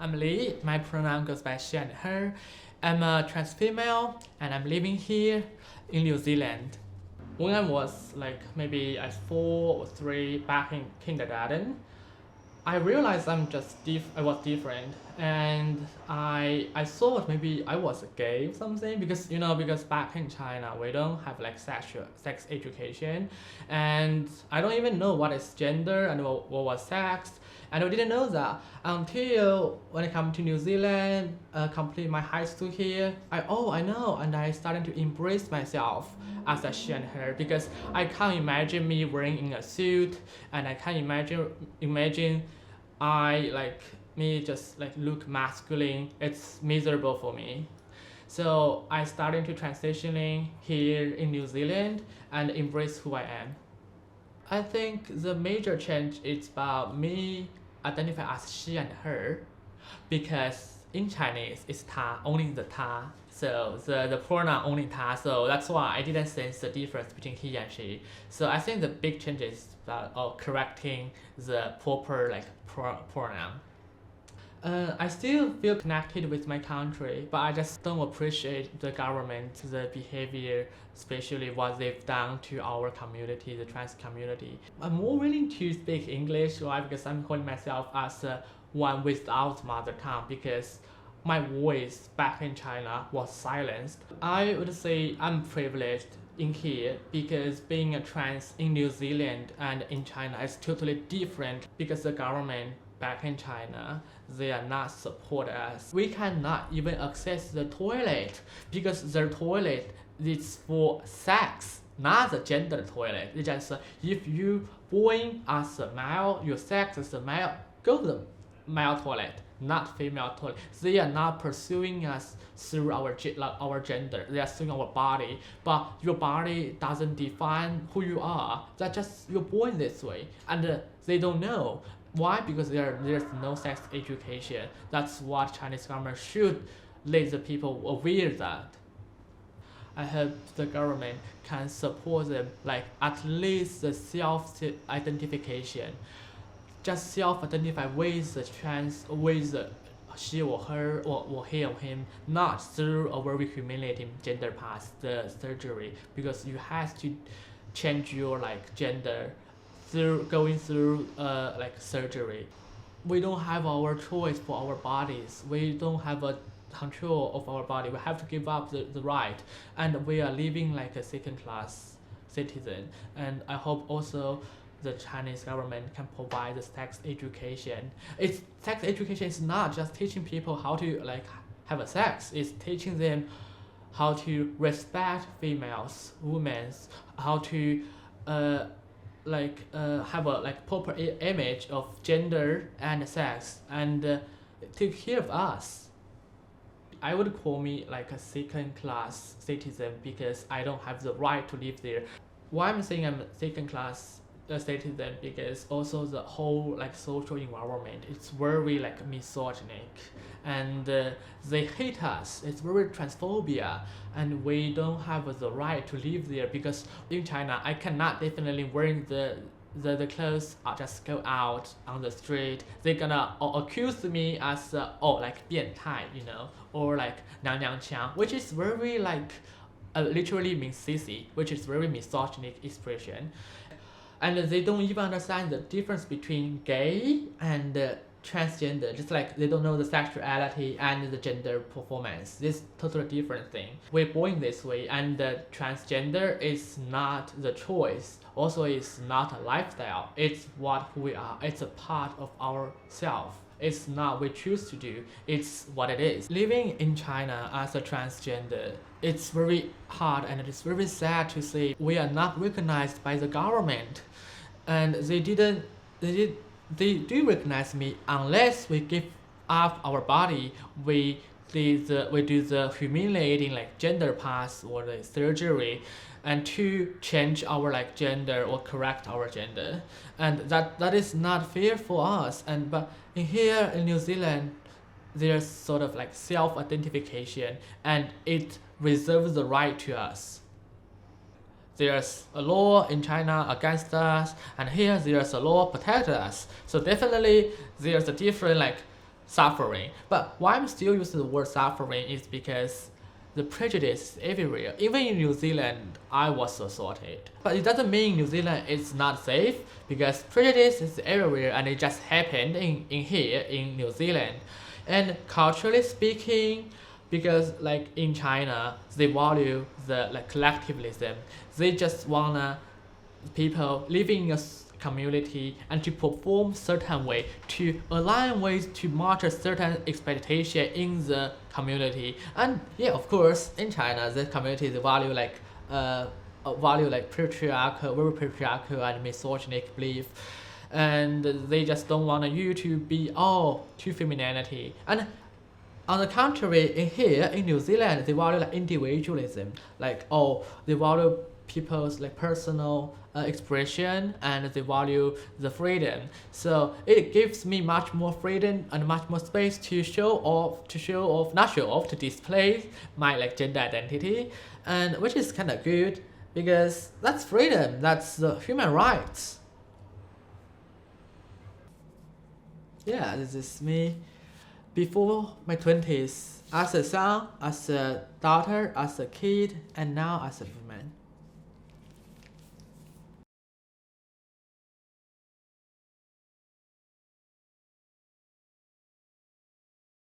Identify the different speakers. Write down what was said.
Speaker 1: I'm Lee. My pronoun goes by she and her. I'm a trans female and I'm living here in New Zealand. When I was maybe at 4 or 3 back in kindergarten, I realized I was different, and I thought maybe I was gay or something because back in China we don't have sex education, and I don't even know what is gender and what was sex, and I didn't know that until when I come to New Zealand, complete my high school here. I know, and I started to embrace myself as a she and her, because I can't imagine me wearing in a suit, and I can't imagine me just look masculine. It's miserable for me. So I started to transitioning here in New Zealand and embrace who I am. I think the major change is about me identify as she and her, because in Chinese it's ta, only the ta. So the pronoun only ta, so that's why I didn't sense the difference between he and she. So I think the big change is about correcting the proper pronoun. I still feel connected with my country, but I just don't appreciate the government, the behavior, especially what they've done to our community, the trans community. I'm more willing to speak English, right? Because I'm calling myself as one without mother tongue, because my voice back in China was silenced. I would say I'm privileged in here, because being a trans in New Zealand and in China is totally different, because the government back in China, they are not support us. We cannot even access the toilet, because the toilet is for sex, not the gender toilet. It's just if you born as a male, your sex is a male, go to the male toilet, not female toilet. They are not pursuing us through our gender. They are through our body, but your body doesn't define who you are. That's just you're born this way, and they don't know why, because there's no sex education. That's what Chinese government should let the people aware that. I hope the government can support them, at least the self-identification. Just self-identify with the trans, with the she or her or he or him, not through a very humiliating gender path, the surgery, because you have to change your gender through going through surgery. We don't have our choice for our bodies. We don't have a control of our body. We have to give up the right, and we are living like a second-class citizen. And I hope also the Chinese government can provide the sex education. Sex education is not just teaching people how to have a sex. It's teaching them how to respect females, women, how to have a proper image of gender and sex, and take care of us. I would call me a second-class citizen, because I don't have the right to live there. Why I'm saying I'm second-class citizen, because also the whole social environment, it's very misogynic, and they hate us. It's very transphobia, and we don't have the right to live there, because in China I cannot definitely wearing the clothes. I just go out on the street. They're gonna accuse me as 变态, or 娘娘腔, which is very literally means sissy, which is very misogynic expression. And they don't even understand the difference between gay and transgender, just they don't know the sexuality and the gender performance. This totally different thing. We're born this way, and transgender is not the choice. Also, it's not a lifestyle. It's what we are. It's a part of ourself. It's not we choose to do. It's what it is. Living in China as a transgender, it's very hard, and it's very sad to say we are not recognized by the government, and they do recognize me unless we give up our body. We do the humiliating gender path or the surgery, and to change our gender or correct our gender, and that is not fair for us. But here in New Zealand, there's sort of self-identification, and it reserves the right to us. There's a law in China against us, and here there's a law protect us. So definitely there's a different suffering. But why I'm still using the word suffering is because the prejudice is everywhere. Even in New Zealand, I was assaulted. But it doesn't mean New Zealand is not safe, because prejudice is everywhere and it just happened in here in New Zealand. And culturally speaking, because like in China, they value the like collectivism. They just wanna people living in a community and to perform certain way to align with to match a certain expectation in the community. And yeah, of course, in China, the community they value like patriarchal, very patriarchal and misogynistic belief, and they just don't want you to be all to femininity. And on the contrary, in here in New Zealand, they value like individualism, like they value people's like personal expression, and they value the freedom. So it gives me much more freedom and much more space to to display my like gender identity, and which is kind of good because that's freedom, that's the human rights. Yeah, this is me before my 20s, as a son, as a daughter, as a kid, and now as a woman.